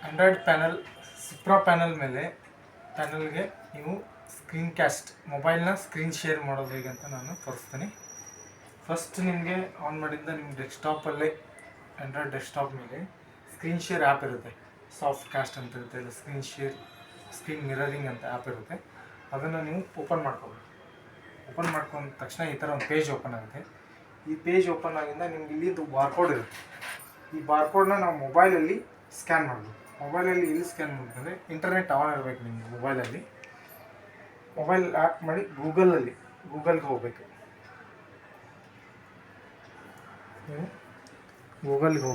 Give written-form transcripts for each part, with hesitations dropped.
Android panel ಸಿಪ್ರಾ panel ಮೇಲೆ ಪ್ಯಾನಲ್ಗೆ ನೀವು screen caste ಮೊಬೈಲ್ನ ಸ್ಕ್ರೀನ್ ಶೇರ್ ಮಾಡೋದು ಹೇಗೆ ಅಂತ ನಾನು ತೋರಿಸ್ತೀನಿ. ಫಸ್ಟ್ ನಿಮಗೆ ಆನ್ ಮಾಡಿಂದ ನಿಮ್ಮ ಡೆಸ್ಕ್ಟಾಪಲ್ಲೇ ಆಂಡ್ರಾಯ್ಡ್ ಡೆಸ್ಕ್ಟಾಪ್ ಮೇಲೆ ಸ್ಕ್ರೀನ್ ಶೇರ್ ಆ್ಯಪ್ ಇರುತ್ತೆ. ಸಾಫ್ಟ್ ಕ್ಯಾಸ್ಟ್ ಅಂತ ಇರುತ್ತೆ, ಇಲ್ಲ ಸ್ಕ್ರೀನ್ ಶೇರ್, ಸ್ಕ್ರೀನ್ ಮಿರರಿಂಗ್ ಅಂತ ಆ್ಯಪ್ ಇರುತ್ತೆ. ಅದನ್ನು ನೀವು ಓಪನ್ ಮಾಡ್ಕೋಬೇಕು. ಓಪನ್ ಮಾಡ್ಕೊಂಡ ತಕ್ಷಣ ಈ ಥರ ಒಂದು ಪೇಜ್ ಓಪನ್ ಆಗುತ್ತೆ. ಈ ಪೇಜ್ ಓಪನ್ ಆಗಿಂದ ನಿಮ್ಗೆ ಇಲ್ಲಿದ್ದು ಬಾರ್ಕೋಡ್ ಇರುತ್ತೆ. ಈ ಬಾರ್ಕೋಡ್ನ ನಾವು ಮೊಬೈಲಲ್ಲಿ ಸ್ಕ್ಯಾನ್ ಮಾಡಬೇಕು. ಮೊಬೈಲಲ್ಲಿ ಇಲ್ಲಿ ಸ್ಕ್ಯಾನ್ ಮಾಡಬೇಕಂದ್ರೆ ಇಂಟರ್ನೆಟ್ ಆನ್ ಇರಬೇಕು ನಿಮಗೆ ಮೊಬೈಲಲ್ಲಿ. ಮೊಬೈಲ್ ಆ್ಯಪ್ ಮಾಡಿ ಗೂಗಲ್ಗೆ ಹೋಗಬೇಕು. ನೀವು ಗೂಗಲ್ಗೆ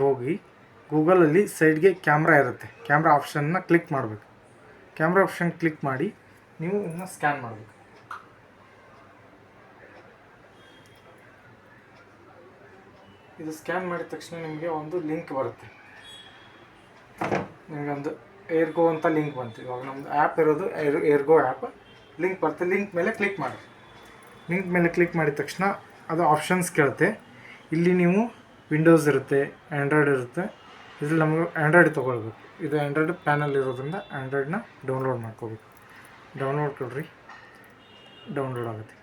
ಹೋಗಿ ಗೂಗಲಲ್ಲಿ ಸೈಡ್ಗೆ ಕ್ಯಾಮ್ರಾ ಇರುತ್ತೆ. ಕ್ಯಾಮ್ರಾ ಆಪ್ಷನ್ನ ಕ್ಲಿಕ್ ಮಾಡಬೇಕು. ಕ್ಯಾಮ್ರಾ ಆಪ್ಷನ್ ಕ್ಲಿಕ್ ಮಾಡಿ ನೀವು ಇದನ್ನ ಸ್ಕ್ಯಾನ್ ಮಾಡಬೇಕು. ಇದು ಸ್ಕ್ಯಾನ್ ಮಾಡಿದ ತಕ್ಷಣ ನಿಮಗೆ ಒಂದು ಲಿಂಕ್ ಬರುತ್ತೆ. ನಿಮಗೊಂದು ಏರ್ಗೋ ಅಂತ ಲಿಂಕ್ ಬಂತು. ಇವಾಗ ನಮ್ಮದು ಆ್ಯಪ್ ಇರೋದು ಏರ್ಗೋ ಆ್ಯಪ್. ಲಿಂಕ್ ಬರುತ್ತೆ. ಲಿಂಕ್ ಮೇಲೆ ಕ್ಲಿಕ್ ಮಾಡಿ. ಲಿಂಕ್ ಮೇಲೆ ಕ್ಲಿಕ್ ಮಾಡಿದ ತಕ್ಷಣ ಅದು ಆಪ್ಷನ್ಸ್ ಕೇಳುತ್ತೆ. ಇಲ್ಲಿ ನೀವು ವಿಂಡೋಸ್ ಇರುತ್ತೆ, ಆ್ಯಂಡ್ರಾಯ್ಡ್ ಇರುತ್ತೆ. ಇದ್ರಲ್ಲಿ ನಮಗೆ ಆ್ಯಂಡ್ರಾಯ್ಡ್ ತೊಗೊಳ್ಬೇಕು. ಇದು ಆ್ಯಂಡ್ರಾಯ್ಡ್ ಪ್ಯಾನಲ್ ಇರೋದ್ರಿಂದ ಆ್ಯಂಡ್ರಾಯ್ಡನ್ನ ಡೌನ್ಲೋಡ್ ಮಾಡ್ಕೋಬೇಕು. ಡೌನ್ಲೋಡ್ ಕೊಡ್ರಿ. ಡೌನ್ಲೋಡ್ ಆಗುತ್ತೆ.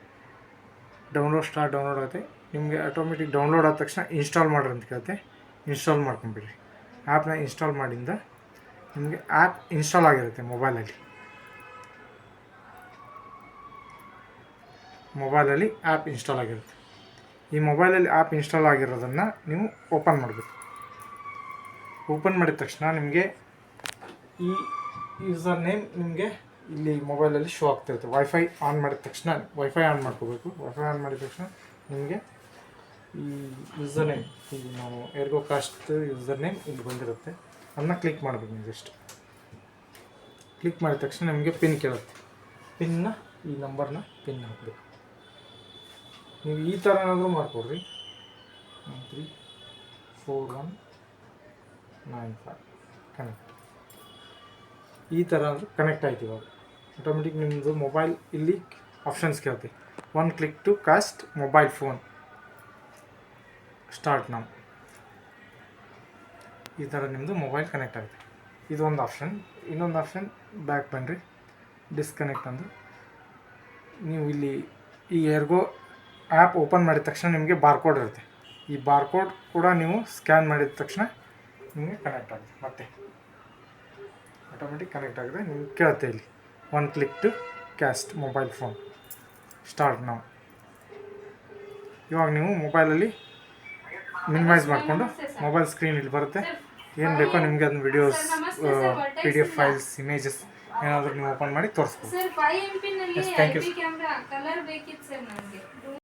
ಡೌನ್ಲೋಡ್ ಆಗುತ್ತೆ. ನಿಮಗೆ ಆಟೋಮೆಟಿಕ್ ಡೌನ್ಲೋಡ್ ಆದ ತಕ್ಷಣ ಇನ್ಸ್ಟಾಲ್ ಮಾಡ್ರಿ ಅಂತ ಕೇಳುತ್ತೆ. ಇನ್ಸ್ಟಾಲ್ ಮಾಡ್ಕೊಂಬಿಡ್ರಿ. ಆ್ಯಪ್ನ ಇನ್ಸ್ಟಾಲ್ ಮಾಡಿಂದ ನಿಮಗೆ ಆ್ಯಪ್ ಇನ್ಸ್ಟಾಲ್ ಆಗಿರುತ್ತೆ ಮೊಬೈಲಲ್ಲಿ ಆ್ಯಪ್ ಇನ್ಸ್ಟಾಲ್ ಆಗಿರುತ್ತೆ. ಈ ಮೊಬೈಲಲ್ಲಿ ಆ್ಯಪ್ ಇನ್ಸ್ಟಾಲ್ ಆಗಿರೋದನ್ನು ನೀವು ಓಪನ್ ಮಾಡಬೇಕು. ಓಪನ್ ಮಾಡಿದ ತಕ್ಷಣ ನಿಮಗೆ ಈ ಯೂಸರ್ ನೇಮ್ ನಿಮಗೆ ಇಲ್ಲಿ ಮೊಬೈಲಲ್ಲಿ ಶೋ ಆಗ್ತಿರುತ್ತೆ. ವೈಫೈ ಆನ್ ಮಾಡಿದ ತಕ್ಷಣ ವೈಫೈ ಆನ್ ಮಾಡ್ಕೋಬೇಕು. ವೈಫೈ ಆನ್ ಮಾಡಿದ ತಕ್ಷಣ ನಿಮಗೆ ಈ ಯೂಸರ್ ನೇಮ್, ಈಗ ನಾವು ಏರ್ಗೋ ಕಾಸ್ಟ್ ಯೂಸರ್ ನೇಮ್ ಇಲ್ಲಿ ಬಂದಿರುತ್ತೆ. ಅದನ್ನ ಕ್ಲಿಕ್ ಮಾಡಬೇಕು. ನೀವು ಜಸ್ಟ್ ಕ್ಲಿಕ್ ಮಾಡಿದ ತಕ್ಷಣ ನಿಮಗೆ ಪಿನ್ ಕೇಳುತ್ತೆ. ಈ ನಂಬರ್ನ ಪಿನ್ ಹಾಕಬೇಕು. ನೀವು ಈ ಥರ ಏನಾದರೂ ಮಾಡಿಕೊಡ್ರಿ. 934195 ಕನೆಕ್ಟ್. ಈ ಥರ ಅಂದರೆ ಕನೆಕ್ಟ್ ಆಯ್ತು. ಇವಾಗ ಆಟೋಮೆಟಿಕ್ ನಿಮ್ಮದು ಮೊಬೈಲ್ ಇಲ್ಲಿ ಆಪ್ಷನ್ಸ್ ಕೇಳುತ್ತೆ. 1 click to cast mobile phone start ನಾವು. ಈ ಥರ ನಿಮ್ಮದು ಮೊಬೈಲ್ ಕನೆಕ್ಟ್ ಆಗುತ್ತೆ. ಇದೊಂದು ಆಪ್ಷನ್. ಇನ್ನೊಂದು ಆಪ್ಷನ್ ಬ್ಯಾಕ್ ಬನ್ನಿರಿ. ಡಿಸ್ಕನೆಕ್ಟ್ ಅಂದು ನೀವು ಇಲ್ಲಿ ಈ ಏರ್ಗೋ ಆ್ಯಪ್ ಓಪನ್ ಮಾಡಿದ ತಕ್ಷಣ ನಿಮಗೆ ಬಾರ್ಕೋಡ್ ಇರುತ್ತೆ. ಈ ಬಾರ್ಕೋಡ್ ಕೂಡ ನೀವು ಸ್ಕ್ಯಾನ್ ಮಾಡಿದ ತಕ್ಷಣ ನಿಮಗೆ ಕನೆಕ್ಟ್ ಆಗುತ್ತೆ. ಮತ್ತೆ ಆಟೋಮೆಟಿಕ್ ಕನೆಕ್ಟ್ ಆಗಿದೆ. ನಿಮ್ಗೆ ಕೇಳುತ್ತೆ ಇಲ್ಲಿ 1 click to cast mobile phone start ನಾವು. ಇವಾಗ ನೀವು ಮೊಬೈಲಲ್ಲಿ ಮಿನಿಮೈಸ್ ಮಾಡಿಕೊಂಡು ಮೊಬೈಲ್ ಸ್ಕ್ರೀನ್ ಇಲ್ಲಿ ಬರುತ್ತೆ. ಏನು ಬೇಕೋ ನಿಮಗೆ ಅದನ್ನ ವಿಡಿಯೋಸ್, PDF ಫೈಲ್ಸ್, ಇಮೇಜಸ್ ಏನಾದರೂ ನೀವು ಓಪನ್ ಮಾಡಿ ತೋರಿಸ್ಬೋದು. Thank you.